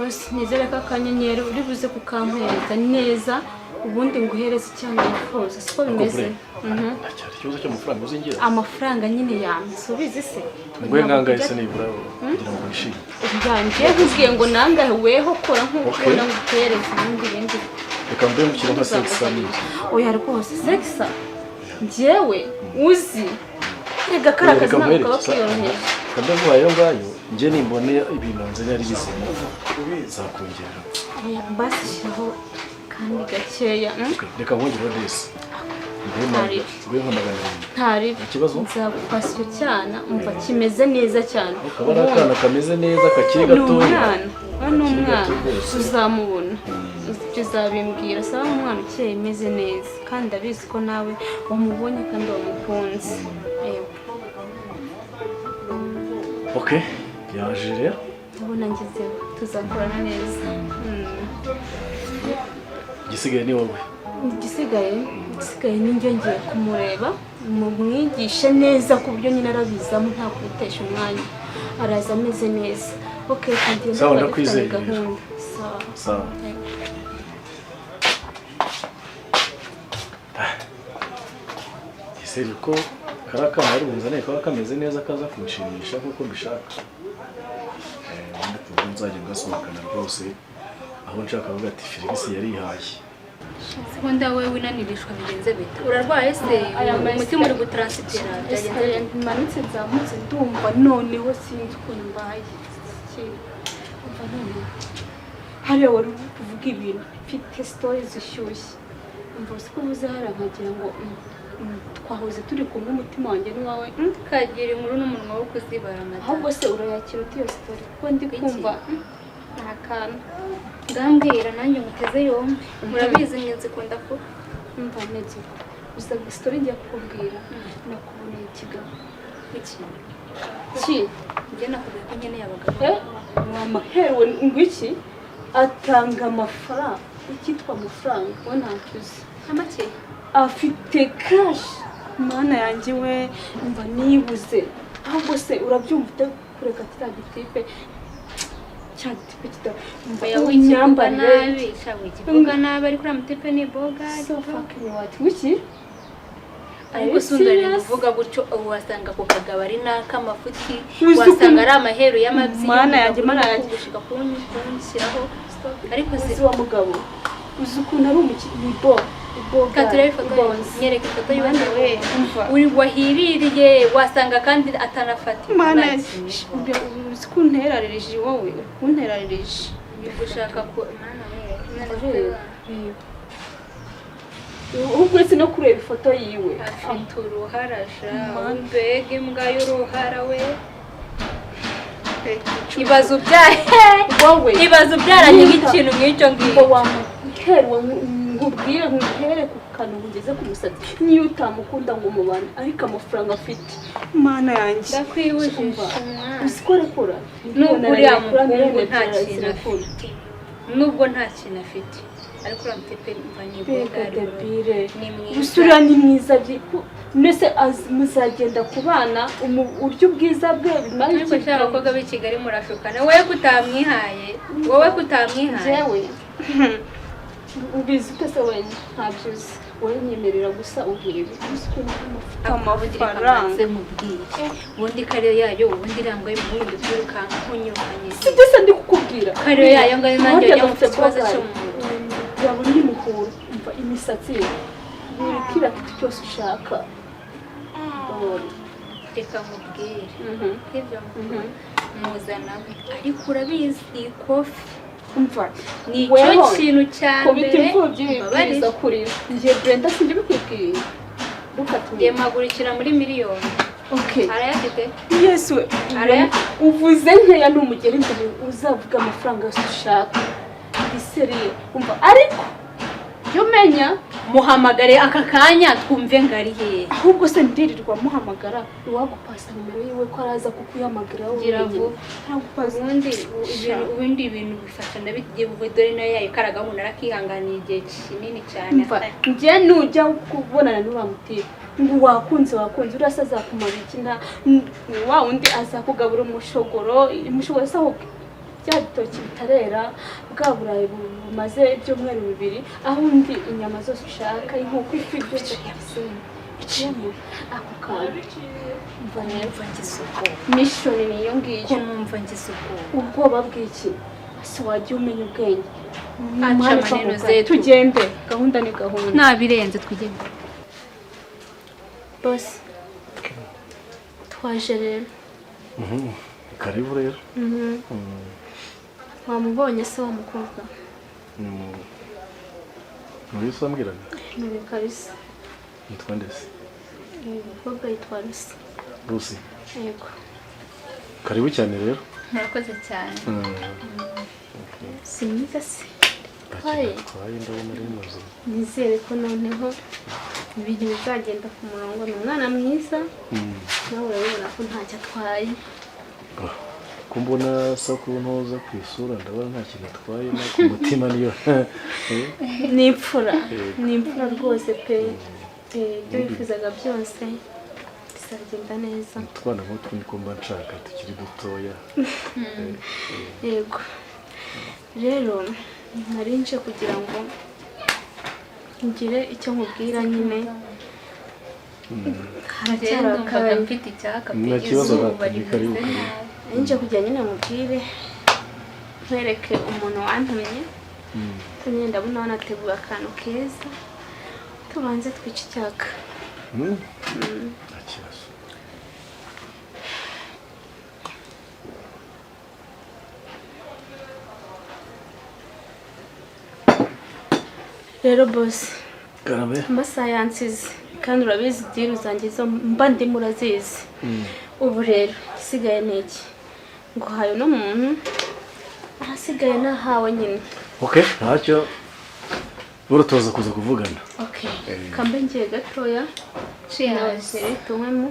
boss nizere ko akanyenyeri uri buze kukampereza neza ubundi nguhereze cyane wifuza siko bimeze acyari ikibazo cy'amafaranga uzingira amafaranga nyine yansubize se ngwe ngangaye se nibura kugira ngo wishime ngiye kugiye ngo nangahe weho kora nkuko nangutereza ibindi reka mbe mukira nka sexa n'iki oya rwose sexa njyewe uzi rega karakazi ntabwo kaba kwiyorohera kandi vubayo ngayo nje nimbone ibintu nzanye ari bizima zakongera basi shaho kandi gakeya reka nkongera desi ntari ikibazo nzagufasha cyane umva kimeze neza cyane ukabara akana kameze neza kakiri gatoya n'umwana uzamubona tuzabimbwira saba umwana ukeye imeze neza kandi abizi ko nawe wamubonye kandi wamukunze okay yaje rero ndabona ngezeho tuzakorana neza igisigaye ni wowe igisigaye ni njye ngiye kumureba mumwigishe neza ku buryo nyine arabizamo nta kumutesha umwanya araza ameze neza okay kandi sawa ndakwizeye sawa iseri ko karaka hari bunzane ko kameze neza kaza kunshimisha kuko mbishaka ndi kuvuga nzajya ngasohokana rwose aho nshaka kuvuga ati Felix yarihaye Sekonda wewe winanirishwa bigenze bite urarwaye se umutima uri gutransitera byagenze manitse nzamutse ndumva noneho sinzi ko mbaye umva none hariya wari kuvuga ibintu mfite story zishyushye umva siko uzahara nkagira ngo twahoze turi kumwe umutima wanjye ni wawe kagira inkuru n'umunwa wo kuzibara amata ahubwo se urayakira utiyo story ko ndi kumva ntakana ndambwira nanjye muteze yombi murabizi nyenze kunda ko umva nege uza story ngiye kukubwira nakuboneye ikigabo iki njye nakubwiye ko nyene yabagabo wamaherewe ngwiki atanga amafaranga ikitwa amafaranga we ntacyuze amake afite cash mana yanjye we umva nibuze ahubwo se urabyumva ute kureka kiriya gitipe cyane tipe kita umva yambaye nabi shawe nabi ari kuri amutipe ni boga so fucking what wiki ariko sundari kuvuga gutyo wasanga ko kagaba ari nakamafuti wasanga ari amahero y'amabyi mana yanjye gushika kunshyiraho ariko se wa mugabo uzi ukuntu ari umukiri katurebe ifoto nyereka ifoto y'ubana we uri wahiririye wasanga kandi atanafata mana uzi ko unterarije wowe unterarije bigushaka ko mana we ubwo se no kureba ifoto yiwe afite uruharasha mbega imbwa y'uruhara we ibazo byaranye nk'ikintu nk'icyo ngicyo wamuherwa nkubwire nkuhere ku kantu ugeze ku musatsi niyo utamukunda ngo umubane ariko amafaranga afite mana yanjye ndakwibujije usikorekora nubwo uriya mukungu nta kintu afite nubwo nta kintu afite ariko uramutse mva n'ibogare ni mwiza usura ni mwiza byiko nese muzagenda kubana uburyo bwiza bwe bimaze ariko cyangwa abakobwa b'i Kigali murashukana wowe kutamwihaye jewe ubizi utese wene ntabyuzi wowe nyemerera gusa ubwire amafaranga ubundi kariyo yayo ubundi irango y'umuhungu twirukanka nkunyuranye sibyo se ndi kukubwira kariyo yayo ngari nanjye yajya mu kibazo cyo mu yabo ndi mukuru umva imisatsi buri kira kitu cyose ushaka reka mubwire ibyo muzana ariko urabizi kofi umva ni cyo kintu cyambere babariza kuri ngiye Brenda sinje bikwibwiye ngiye magurikira muri miliyoni okay arayafite yesu uvuze nkeya n'umugeri imbere uzavuga amafaranga yose ushaka iseriye umva ariko yo menya muhamagare aka kanya twumve ngari he ahubwo se ndirirwa muhamagara iwagupasa nimero yiwe ko araza kukuhamagara wowe nagupasa ubundi ibintu bifata ndabigiye buve dore nayo yayo karagahuna arakihanganiye igihe kinini cyane ngiye nujya kubonana n'uramutiye ngo wakunze urasaza kumara iki nda wa undi aza kugabura umushogoro saho bya bitoki bitarera bwa burayi bumaze ibyumweru 2 aho undi inyama zose ushaka inkoko ifi byose byabisenya iciyemo ako kantu Kumva ngisuko. mission niyo ngiyo Kumva ngisuko. ubwoba bw'iki ese wajya umenya ubwenge Acha maneno zetu. tugende gahunda ni gahunda Nabirenze twigende. boss twaje rero karibu rero wamubonye se wa mukobwa muri sambwiraga ni kabisa yitwa ndese umukobwa yitwa Rusi yego karibu cyane rero Murakoze cyane. si mwiza se twaye ndabona ari muzi nizere ko noneho ibintu bizagenda ku murongo ni umwana mwiza nawe urabibona ko ntacyo atwaye ko mbona asa kuntoza ku isura ndabona nta kintu atwaye no ku mutima niyo ni imfura rwose pe ibyo wifuzaga byose bizagenda neza utwana nk'utwo niko mba nshaka tukiri dutoya yego rero nari nje kugira ngo ngire icyo nkubwira nyine Haracyari akaye mfite icyaka pe. nta kibazo Izuba batubika ari rimeze ukuri nabi. nari nje kugira nyine nkubwire nkwereke umuntu wantumye nyine ndabona wanateguye akantu keza tubanze twice icyaka nta kibazo rero boss karabe amasaha yansize kandi urabizi diru zanjye zo mba ndimo urazizi ubu rero isigaye ni iki ngo hayo n'umuntu ahasigaye nahawe nyine okay ntacyo burutoza kuza kuvugana okay kambe ngiye gatoya Cheers. tumwemo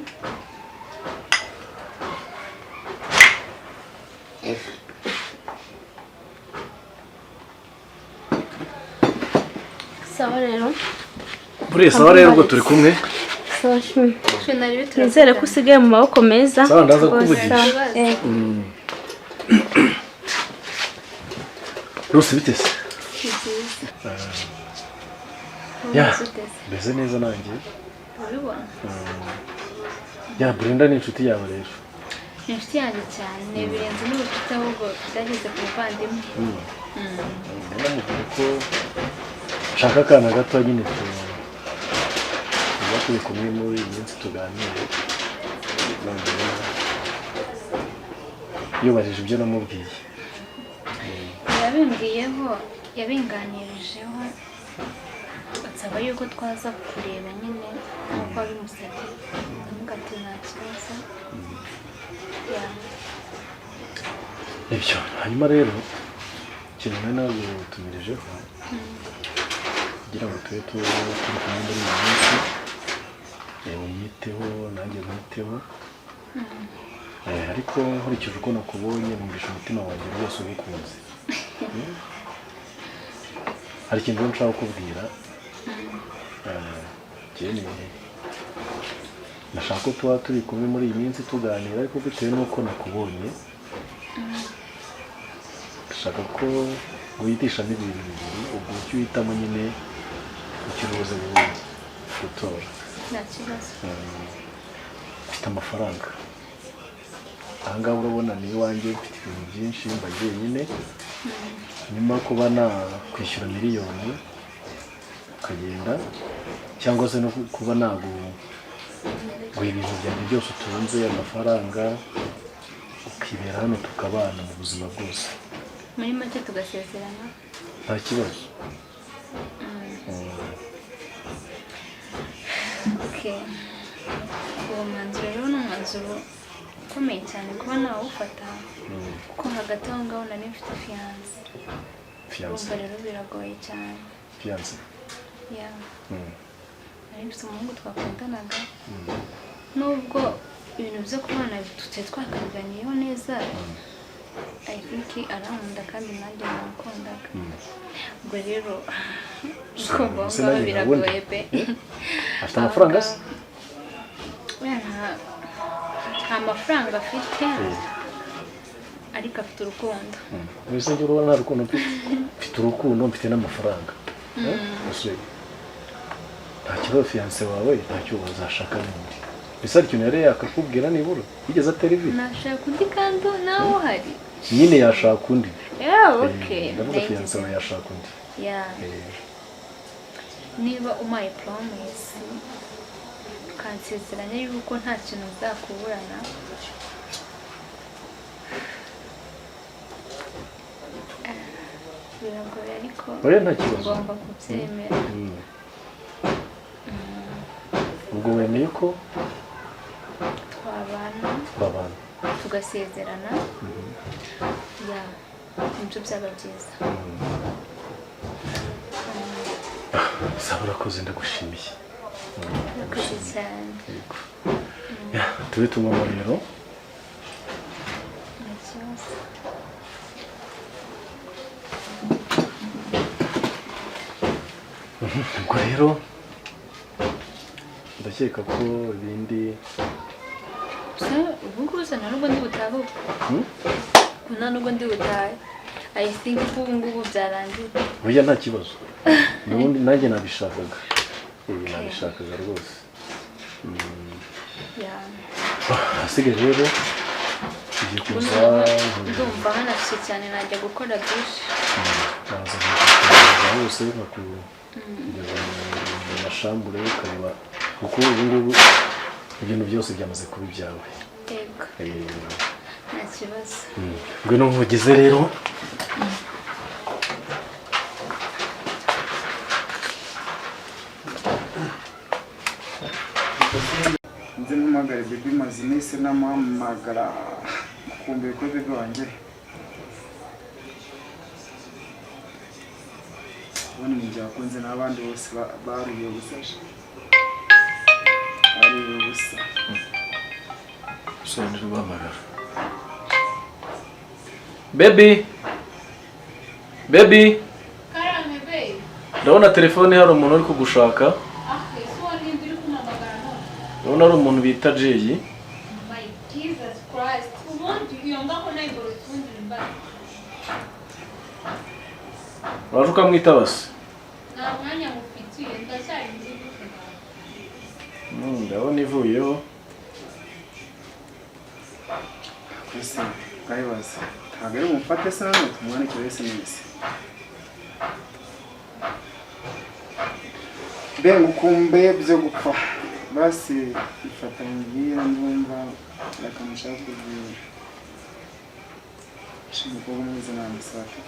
sawa rero buriya sawa rero ubwo turi kumwe sawa shumi Nari bitura. nizere ko usigaye mu maboko meza sawa ndaza kukuvugisha Rusi bite se ya mbese neza nanjye Urabibona? ya Brenda ni inshuti yawe rero Ni inshuti yanjye cyane. Birenze n'ubucuti ahubwo byageze ku muvandimwe. ndamubwira ko nshaka akana gato nyine tuba turi kumwe muri iyi minsi tuganire yubahirije ibyo namubwiye Yabimbwiyeho yabinganirijeho ansaba yuko twaza kureba nyine nk'uko wabimusabye ndamugati nta kibazo. ibyo hanyuma rero ikintu nari nagutumirijeho kugira ngo tube turi kumwe muri iyi minsi unyiteho nanjye mwiteho ariko nkurikije uko nakubonye numvisha umutima wanjye rwose ubikunze hari ikintu nshaka kukubwira nashaka ko tuba turi kumwe muri iyi minsi tuganira ariko bitewe n'uko nakubonye ndashaka ko wihitishamo ibintu bibiri ubwo icyo uhitamo nyine ukiruze gutora Nta kibazo. mfite amafaranga ahangaha urabona ni iwanjye mfite ibintu byinshi mbagiye nyine nyuma yo kuba nakwishyura miliyoni ukagenda cyangwa se no kuba naguha ibintu byanjye byose utunze amafaranga ukibera hano tukabana mu buzima bwose Muri make tugasezerana. nta kibazo Okay. Uwo mwanzuro rero ni umwanzuro ukomeye cyane kuba nawufata kuko hagati aho ngaho nari mfite fiyanse. Urumva rero biragoye cyane. fiyanse Yeah. Nari mfite umuhungu twakundanaga nubwo ibintu byo kubana tutari twakabiganiyeho neza. I think arankunda kandi nanjye namukundaga. Ubwo rero kumva biragoye pe. afite amafaranga se nta mafaranga afite ariko afite urukundo. Mbese njye urabona nta rukundo mfite urukundo mfite n'amafaranga. Nta kibazo fiyanse wawe ntacyo bazashaka n'undi. Mbese hari ikintu yari yakakubwira nibura yigeze atera ivi? Nashaka undi kandi nawe uhari. Nyine yashaka undi. Okay. Ndavuga fiyanse wawe yashaka undi. Niba umaye promise ukansezeranya yuko nta kintu uzakuburana, biragoye ariko nta kibazo ugomba kubyemera. ubwo wemeye ko twabana tugasezerana? Nibyo byaba byiza. Sabura koze ndagushimiye. Urakoze cyane. Tube tunywa rero. Ubwo rero ndakeka ko ibindi ubu ngubu nta nubwo ndi butahe. Nta nubwo ndi butahe. I think ko ubu ngubu byarangiye. Oya nta kibazo. Nubundi nanjye nabishakaga. Nabishakaga rwose. Hasigaye rero igiye kuza ndumva hanashye cyane najya gukora byinshi. Naza hose bakugeza mu mashambure ukareba kuko ubu ngubu ibintu byose byamaze kuba ibyawe. Yego. Nta kibazo. Ngwino nkugeze rero. Nzi mpamagara baby maze iminsi namuhamagara kumbe ko baby wanjye. Ubona njya kunze n'abandi bose bariye ubusasha. Ariye ubusa. Soni Rubabaza. Baby. Karame baby. Ndabona telefone hari umuntu uri kugushaka. Ndabona ari umuntu bita Jay. My Jesus Christ. Ubundi yonga ko nayiboro tundi mbara. Uraje ukamwita base? Nta mwanya mufitiye ndacyari nzi gute. Ndabona ivuyeho. Kwese kayibaza. Ntabwo ari umufate se none tumwandikire SMS. Bengu kumbe byo gupfa. Basi ifata mbira ndumva akamushaka kugira. Shimo ko mwiza namusaka.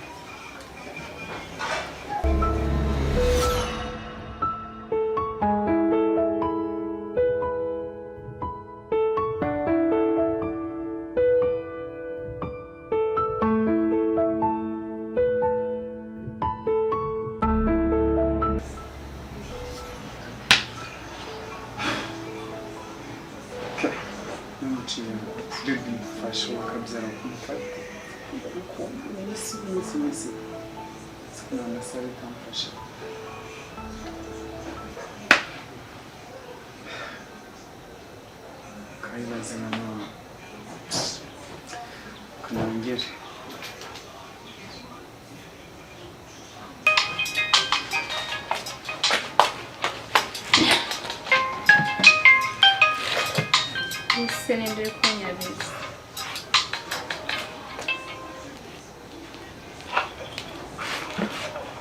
Senendere kunyabiza.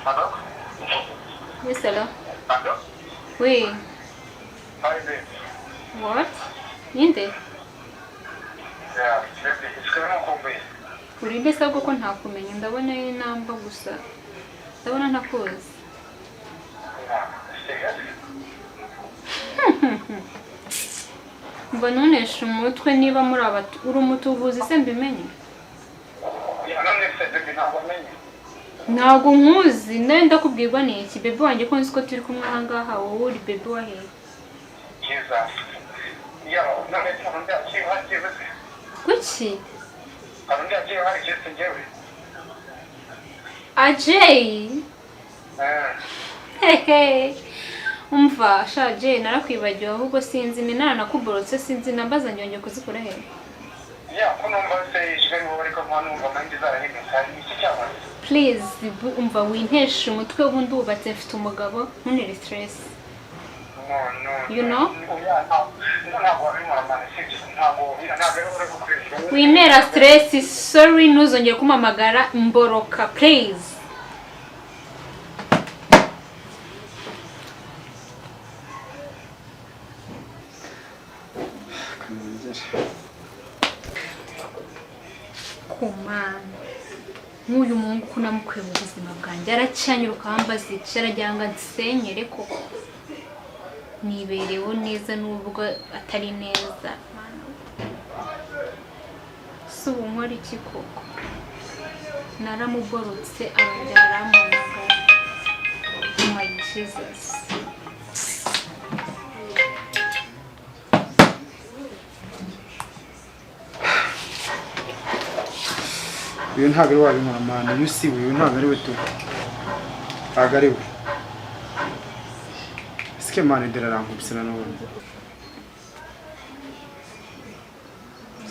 Hello? Yes, hello? Hello? Oui. Hi, babe. What? Ninde? Yeah, baby, it's going to be. Uri mbese ahubwo ko ntakumenya ndabona inamba gusa. Ndabona ntakuzi. Mba nunesha umutwe niba muri uri umutuvuzi se mbimenye. Ntabwo nkuzi nawe ndakubwirwa n'iki bebe wanjye ko nzi ko turi kumwe aha ngaha wowe uri bebe wa hehe? Kuki? Ajay? Hehe. Umva sha Jay narakwibagiwe ahubwo sinzi ni nana nakuborotse sinzi nambaza njye kuzikora he. Please umva wintesha umutwe ubundi wubatse mfite umugabo ntunere stress. You know? Wintera stress, sorry ntuzongere kumamagara mboroka please. Kumana nk'uyu mungu kunamukwiye mu buzima bwanjye aracyanyuruka ambaza iki aragira ngo nsenyere koko niberewe neza nubwo atari neza si ubu nkora iki koko naramuborotse arongera arampamagara. My Jesus. uyu ntabwo ari wabi mwana uyu si uyu ntabwo ari we tu ntabwo ari we sike mwana Dore arankubisana n'ubundi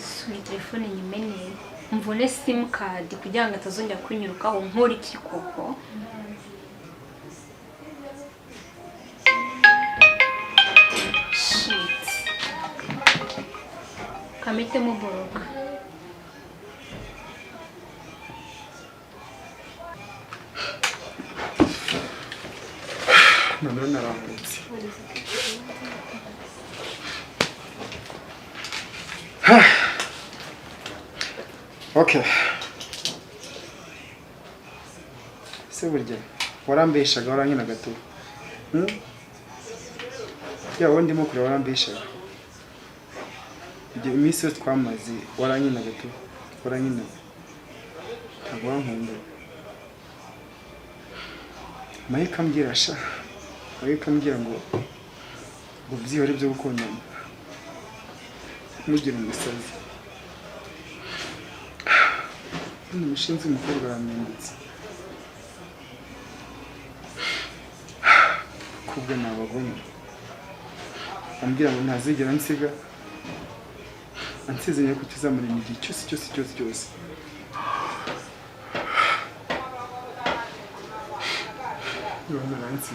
suri telefone nyimeneye mvune simcard kugira ngo atazongera kunyirukaho nkora iki koko. Shit. Kamete muboroka. none narankubise okay se burya warambeshaga warankina gato ya wundi mo kure warambeshaga igihe iminsi yose twamaze warankina gato warankina ntabwo wankunda Mayika mbwira sha Mayika mbwira ngo byihore byo gukundana mugira umusazi umushinzi umukobwa wamwinditse kubwe nabagome ambwira ngo ntazigera nsiga ansezeranya ko tuzamurira igihe cyose Yona nansi.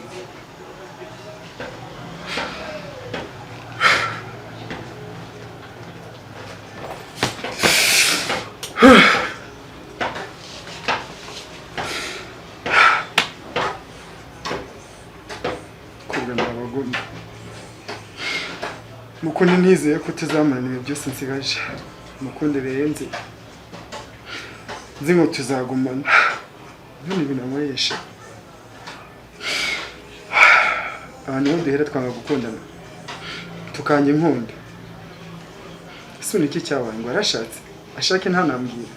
Kugana abagome. Mukundi nizeye ko tuzamanira byose nsigaje. Mukundi beyenze. Nzi ngo tuzagumana. None binamwesha. Abantu duhera twanga gukundana tukanje inkunda isuni iki cyabaye ngo arashatse ashake ntanambwira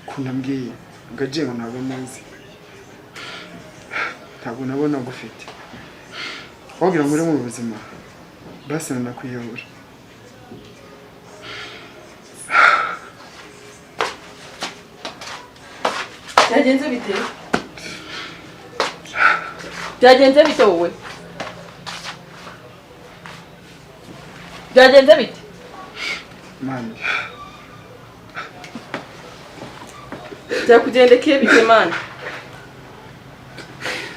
kunambwiye ngaje ngo ntabwo muzi ntabwo nabona gufite wagira muri mu buzima basi nakwiyobora byagenze bite wowe byagenze bite mani byakugendekeye bite mani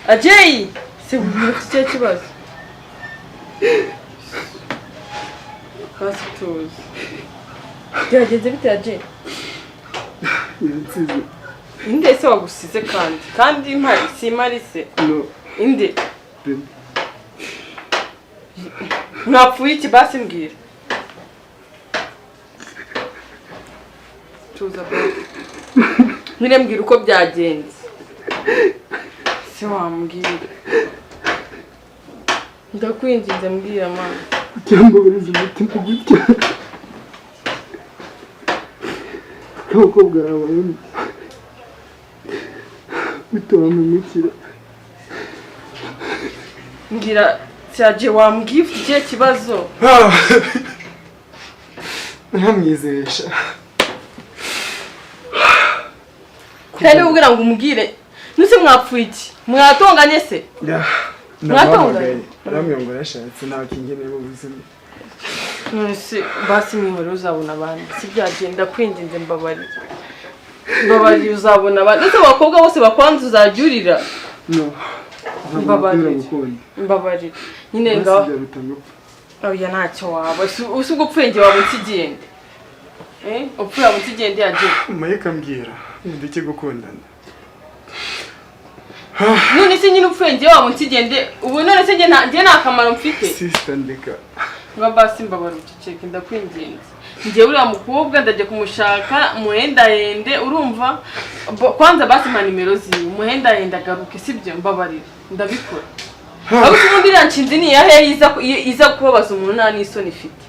Ajay se ufite kibazo hasi tuzi byagenze bite Ajay yansize inde se wagusize kandi impari simari se no inde mwapfuye iki basi mbwira tuza mwire mbwira uko byagenze se wambwira ndakwinginze mbwira mama cyangwa burize umutima gutya koko bwawe utamumukira mbwira cyaje wambwiye ufite kibazo ntamwizesha kandi ubwira ngo umbwire nuse mwapfuye iki mwatonganye se mwatonganye aramwe ngo yashatse nta kingeneye mu buzima nonese basi mwihore uzabona abandi si byagenda kwinginze mbabarira uzabona abandi ndetse abakobwa bose bakwanza uzajya no mbabarira nyine ngaho oya ntacyo waba usubwo upfenge waba ukigende upfuye waba ukigende yagiye mayeka mbwira ndeke gukundana none se nyine upfenge waba ukigende ubu none se njye nta kamaro mfite sister ndeka nga basi mbabarira uceceke ndakwinginze njye uriya mukobwa ndajya kumushaka muhendahende urumva kwanza basi mpa nimero ziwe muhendahende agaruke sibyo mbabarira ndabikora aho ubundi iriya nshinzi ni iyahe iza kubabaza umuntu nta n'isoni ifite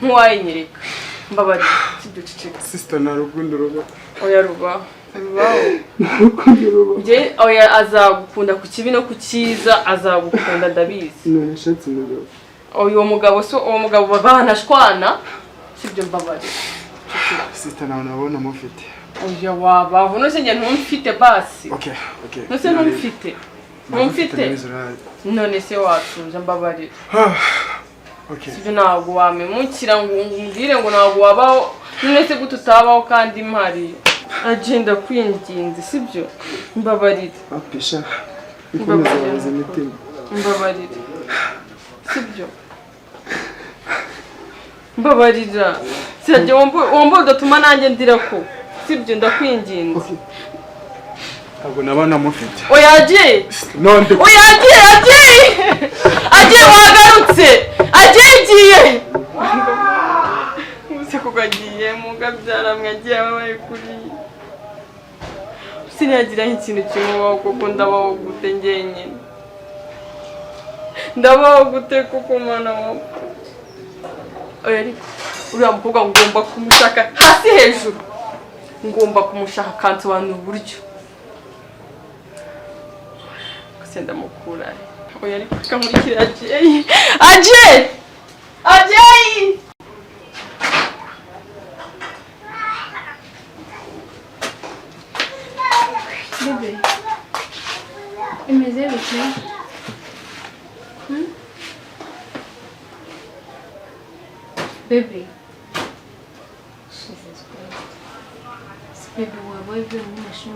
nkuwayinyereka mbabarira sibyo ceceka sister na rukundo ruba oya rubaho njye oya azagukunda ku kibi no ku cyiza azagukunda ndabizi none shatse umugabo uwo mugabo babanashwana sibyo mbabarira sister nawe nabona mufite oya wabaho nose njye ntumfite basi okay nose ntumfite none se watuje mbabarira sibyo ntabwo wamemukira ngo umbwire ngo ntabwo wabaho none se gute utabaho kandi mpari agenda kwinginze sibyo mbabarira apisha ikomeza imitima mbabarira sibyo mbabarira sirajya womba udatuma nanjye ndira ko sibyo ndakwinginze ntabwo nabana mufite oya agiye oya agiye wagarutse agiye ubuse kuko agiye mugabyaramwe agiye ababaye kuri sinagira nk'ikintu kimubaho kuko ndabaho gute njyenyine ndabaho gute kuko mwana wawe oya ariko uriya mukobwa ngomba kumushaka hasi hejuru ngomba kumushaka akansobanura uburyo gusa ndamukura oya ariko kamurikira agiye bebe imeze bite Baby. Jesus Christ. Baby, why you doing this?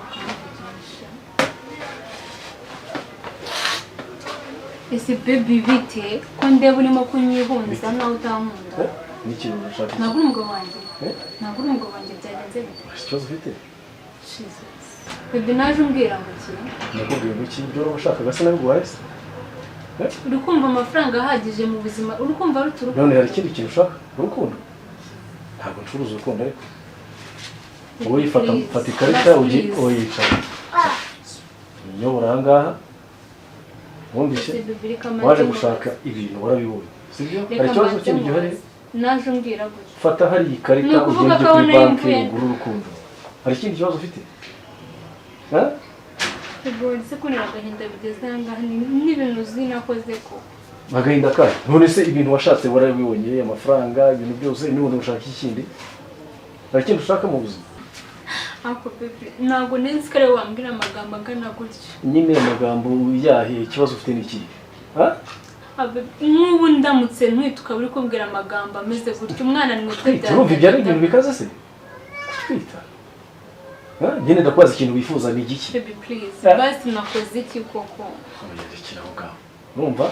Ese baby bite ko ndeba urimo kunyihunza nawe utankunda. Niki ushaka? Nagura umugabo wanjye. Nagura umugabo wanjye byagenze bite? Ikibazo ufite? Jesus. Baby naje umbwira ngo ki? Nakubwiye ngo iki ibyo ushaka gasa nabiguhaye se? Uri kumva amafaranga ahagije mu buzima uri kumva ari turuko none hari ikindi kintu ushaka urukundo ntabwo ncuruza urukundo ariko wowe fata ikarita uyicara nyobora ahangaha wumvise waje gushaka ibintu warabibonye sibyo hari ikibazo kindi gihari naje umbwira gutya fata hari ikarita ugende kuri banki ugura urukundo hari ikindi kibazo ufite Ego se kunira agahinda bigeze ahangaha n'ibintu zinakoze ko agahinda kayo none se ibintu washatse warabibonye amafaranga ibintu byose n'ubundi ushaka ikindi hari ikindi ushaka mu buzima ako bebe ntabwo nzi kare wambwira amagambo agana gutya nyine amagambo yahe ikibazo ufite n'iki nk'ubu ndamutse ntwite ukaba uri kumbwira amagambo ameze gutya umwana ni muto byane urumva ibyo ari ibintu bikaze se kutwita nyine ndakwaza ikintu wifuza ni igiki baby please basi nakoze iki koko yandikiraho gaho urumva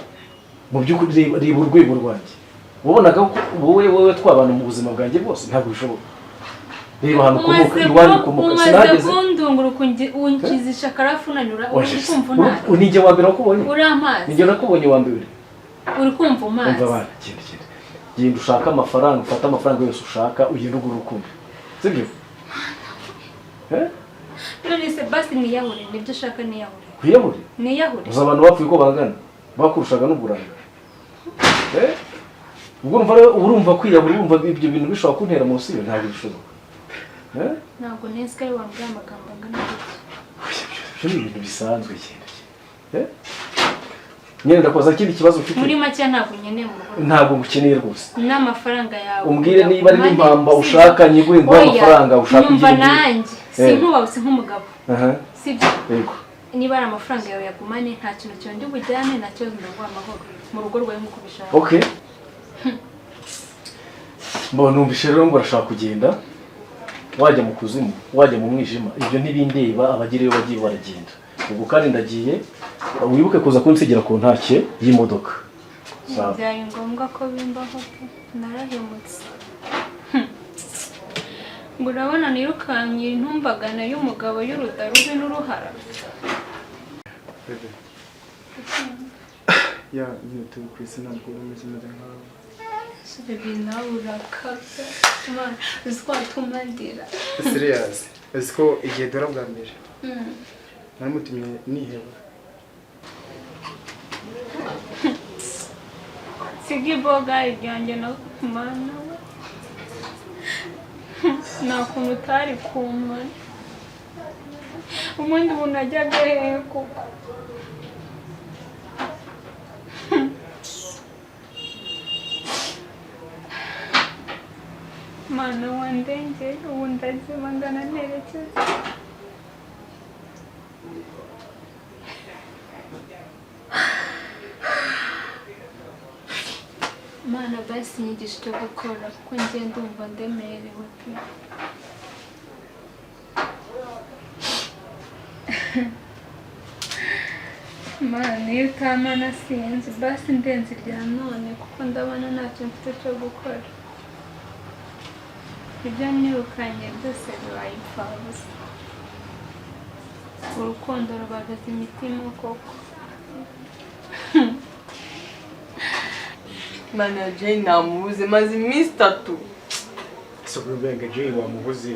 mu by'ukuri reba urwego rwanjye wabonaga wowe twabana mu buzima bwanjye bwose ntabwo bishoboka reba hano ukomoka iwanyu ukomoka sinageze kundungura unkizisha karafu unanyura uri kumva unabi ninjye wa mbere wakubonye uri amazi ninjye nakubonye wa mbere uri kumva umazi umva abana genda ushaka amafaranga ufata amafaranga yose ushaka ugenda ugura urukundo sibyo none se basi niyahure nibyo ushaka niyahure kwiyahure niyahure uzi abantu bapfuye ko bangana bakurushaga n'uburanga ubwo urumva kwiyahura urumva ibyo bintu bishobora kuntera munsi yo ntabwo bishoboka ntabwo neza ari wambwira amagambo angana gutya ibyo ni ibintu bisanzwe cyane nyine ndakoza ikindi kibazo ufite muri make ntabwo nkeneye mu rugo ntabwo ngukeneye rwose n'amafaranga yawe umbwire niba ari n'impamba ushaka nyiguhe ngo amafaranga ushaka nyumva nanjye sinkubawuse nk'umugabo sibyo yego niba ari amafaranga yawe yagumane nta kintu cyondi bujyane nta kibazo ndaguha amahoro mu rugo rwawe nk'uko ubishaka okay mbona numvise rero ngo urashaka kugenda wajya mu kuzimu wajya mu mwijima ibyo ntibindeba abagiriyo bagiye baragenda ubwo kandi ndagiye wibuke kuza kunsigira ku ntake y'imodoka byari ngombwa ko bimbaho narahemutse ngo urabona nirukanye intumbagana y'umugabo y'uruda rubi n'uruhara ya nyine turi ku isi ntabwo umeze nkawe Baby, nawe urakaze Imana uzatuma ndira serious uzi ko igihe dore bwa mbere naramutumye niheba sigi boga iryanjye no kumana nakuntu utari kumana ubundi umuntu ajyaga hehe koko Mana wandenge ubu ndazima ngana nerekeza Mana basi nyigisha icyo gukora kuko njye ndumva ndemerewe pe Mana iyo utamana sinzi basi ndenze irya none kuko ndabona ntacyo mfite cyo gukora ibyo nirukanye byose bibaye impfabusa urukundo rubagaza imitima koko Mana Jay namubuze maze iminsi 3 so kubenga Jay wamubuze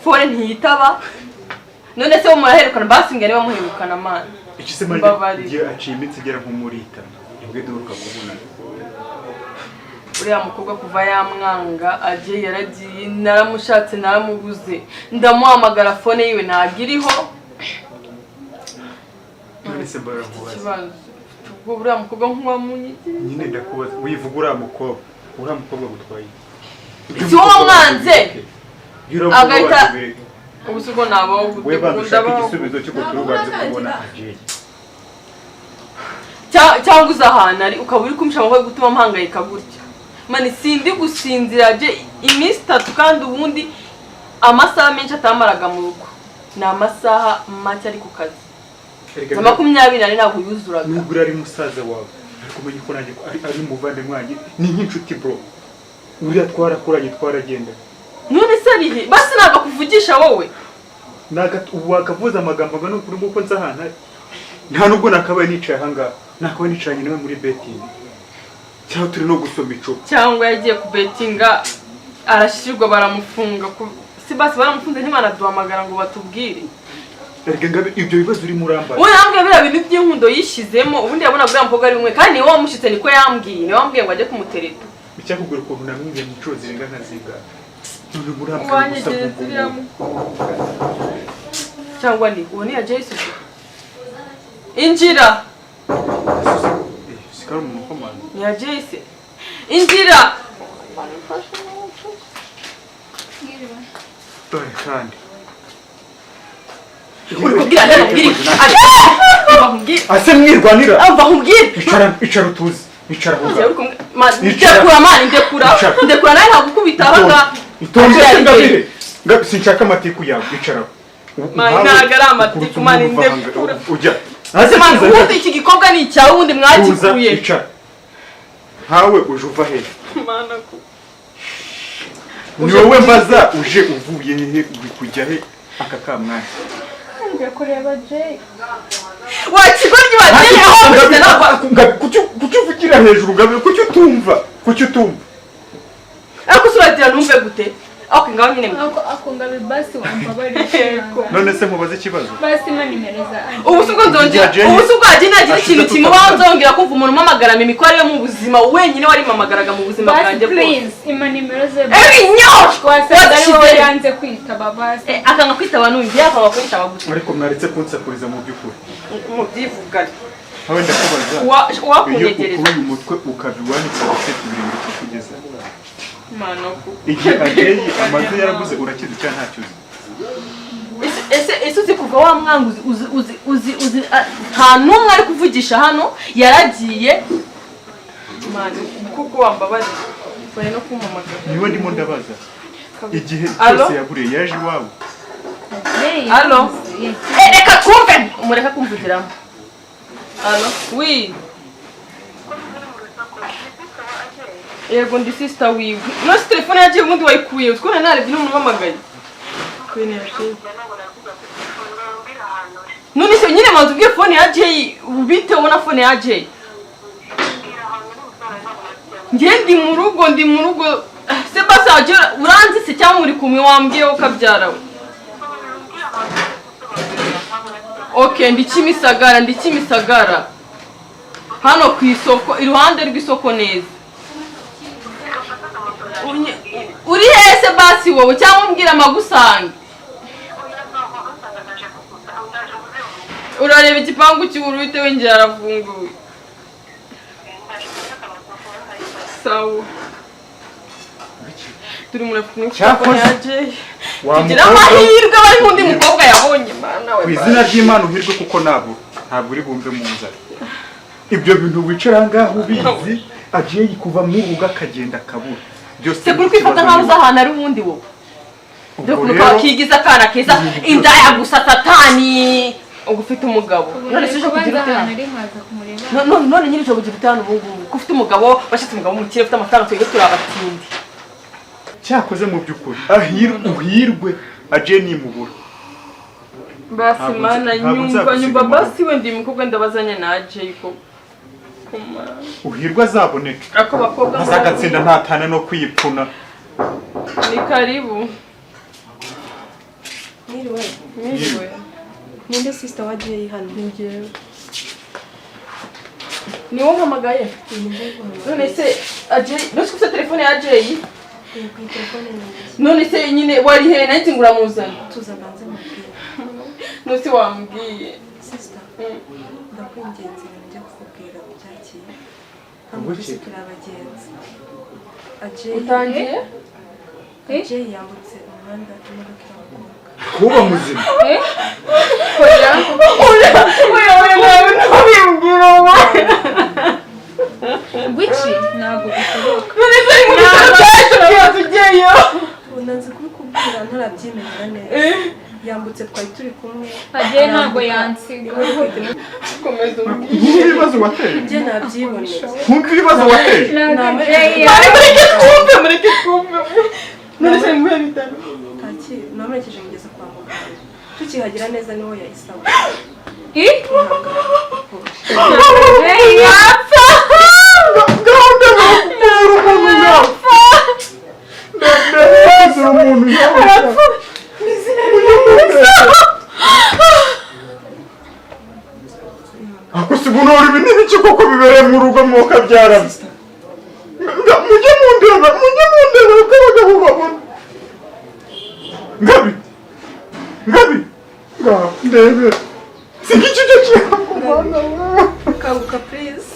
fone ntiyitaba none se muraherukana basi ngene bamuherukana mana ikise manje giye aciye iminsi igera nko muri 5 yebwe duruka kubona uriya mukobwa kuva yamwanga aje yaragiye naramushatse naramubuze ndamuhamagara fone yiwe nagiriho none se bara mubaza ubwo uriya mukobwa nk'uwamunyige nyine ndakubaza wivuga uriya mukobwa gutwaye si wowe mwanze agahita ubusuko nabo gukunda igisubizo cyo kuturubanze kubona aje cyangwa uzahana ari ukaba uri kumsha amahoro gutuma mpangayika gutya mani sindi gusinzira je iminsi 3 kandi ubundi amasaha menshi atamaraga mu rugo ni amasaha make ari ku kazi za 24 ntabwo yuzuraga nubwo ari musaza wawe ariko umenye ko nanjye ari muvande mwanjye ni nk'inshuti bro uriya twarakuranye twaragenda none se arihe basi naga kuvugisha wowe wakavuza amagambo ngo nukuri uko nzahana nta nubwo nakabaye nicaye ahangaha nakabaye nicaranye nawe muri betting cyangwa turi no gusoma ico cyangwa yagiye ku bettinga arashirwa baramufunga si basi baramufunze ntimana duhamagara ngo batubwire erega ngabe ibyo bibazo uri muramba we yambwiye bira bintu by'inkundo yishizemo ubundi yabona bwa mukobwa ari umwe kandi niwe wamushitse niko yambwiye niwe wambwiye ngo ajye kumutereta icyakugura ukuntu namwingiye mu cyo zirenga nkaziga none muramba cyangwa ni uwo ni ya Jesus injira sikara mu komanda ni ya Jesus injira dore kandi ase mwirwanira icara utuzi icara ndekura nawe ntagukubita ahangaha sinshaka amatiku yawe icara ntabwo ari amatiku mani ndekura ujya ubundi iki gikobwa ni icyawe ubundi mwagikuye icara ntawe uje uva he ni wowe mbaza uje uvuye he kujya he aka kamwanya ngiye kureba Jay wakigoryi bageye aho mfite ntabwo kuki uvugira hejuru gabe kuki utumva ariko suragira numve gute ako ngaho nyine akunga bibasi wumva bari none se mubaze ikibazo basi ma nimero za ubusubwo nzongera ubusubwo hagiye nagira ikintu kimubaho nzongera kumva umuntu umamagara imikore yo mu buzima wenyine wari mamagaraga mu buzima bwanjye please ima nimero ze wasanga ari wowe yanze kwitaba basi akanga kwitaba n'undi akanga kwitaba gute ariko mwaretse kunsakuriza mu by'ukuri mu byivugane hawe ndakubaza wakunyegereza uyu mutwe ukabiwanika ufite ibintu cyo kugeza manoko igihe ageye amaze yaraguze urakizi cyangwa ntacyo uzi ese uzi kuva wa mwanguzi uzi nta n'umwe ari kuvugisha hano yaragiye mani kuko wambabarira bari no kumpamagara. niwe ndimo ndabaza igihe Allo? cyose yaburiye yaje iwawe. Allo? Reka kumve! Umureka kumvugiramo. Allo? Oui. Yego ndi sister wiwe. No si telefone yagiye ubundi wayikuye. Utwo narebye n'umuntu umpamagaye. Kwene yaje. None se nyine manzi ubwiye phone ya Jay ubite ubona phone ya Jay. Ndi mu rugo se basa agera uranzi se cyangwa muri kumwe wambwiye ukabyarawe. Okay, ndi Kimisagara. Hano ku isoko iruhande rw'isoko neza. Uri hese basi wowe cyangwa umbwira amagusange. Urareba igipangu cy'uruite wengera arafunguye. Sawa. Turi murafuni yaje. Tugira amahirwe bari mundi mukobwa yabonye mana we. Kwizina ry'Imana uhirwe kuko ntabwo uri bumve mu nzara. Ibyo bintu wicara ngaho ubizi agiye kuva mu rugo akagenda kabura. Se kuri kwifata nkaho uzahana ari ubundi wowe. Dore ko kigiza kana keza inda ya gusa satani ugufite umugabo. None se cyo kugira utana. None nyine cyo kugira utana ubungu. Kufite umugabo bashitse umugabo mu kire ufite amafaranga twege turabatindi. Cyakoze mu byukuri uhirwe aje ni mubura. Basi mana nyumva basi we ndi mukobwa ndabazanya naje yuko uhirwa azaboneka. Ako bakobwa azagatsinda ntatana no kwipfuna. Ni karibu. Niriwe. Ninde sister wa Jay hano ngewe. Ni wowe mpamagaye. None se aje ufite telefone ya Jay? None se nyine wari he nanjye nguramuzana. Tuzabanze mubwira. Nose wambwiye. Sister. Ndakwingenze njye kukubwira byakira. Hano turi abagenzi. Ajay utangiye? Ajay yambutse umuhanda imodoka iramugonga. Kuba muzima. Oya nawe ntabimbwira wowe. Gucci ntabwo bishoboka. None se muri cyaje tugiyeyo. Unanze kubikubwira ntarabyemera neza. Yambutse twari turi kumwe. Ajye ntabwo yansiga. Komeza Nkumva ibibazo wateye. Njye nabyiboneye. Nkumva ibibazo wateye. Mureke kumve. None se mwe bitano. Taki namerekeje ngeze kwa muganga. Tukihagera neza niho yayisawa. Akusigunora ibinini cyo koko bibere mu rugo mwoka byarabye. Mujye mundeba ukabagabo babona. Ngabi. Ndebe. Sigice cyo Kanguka please.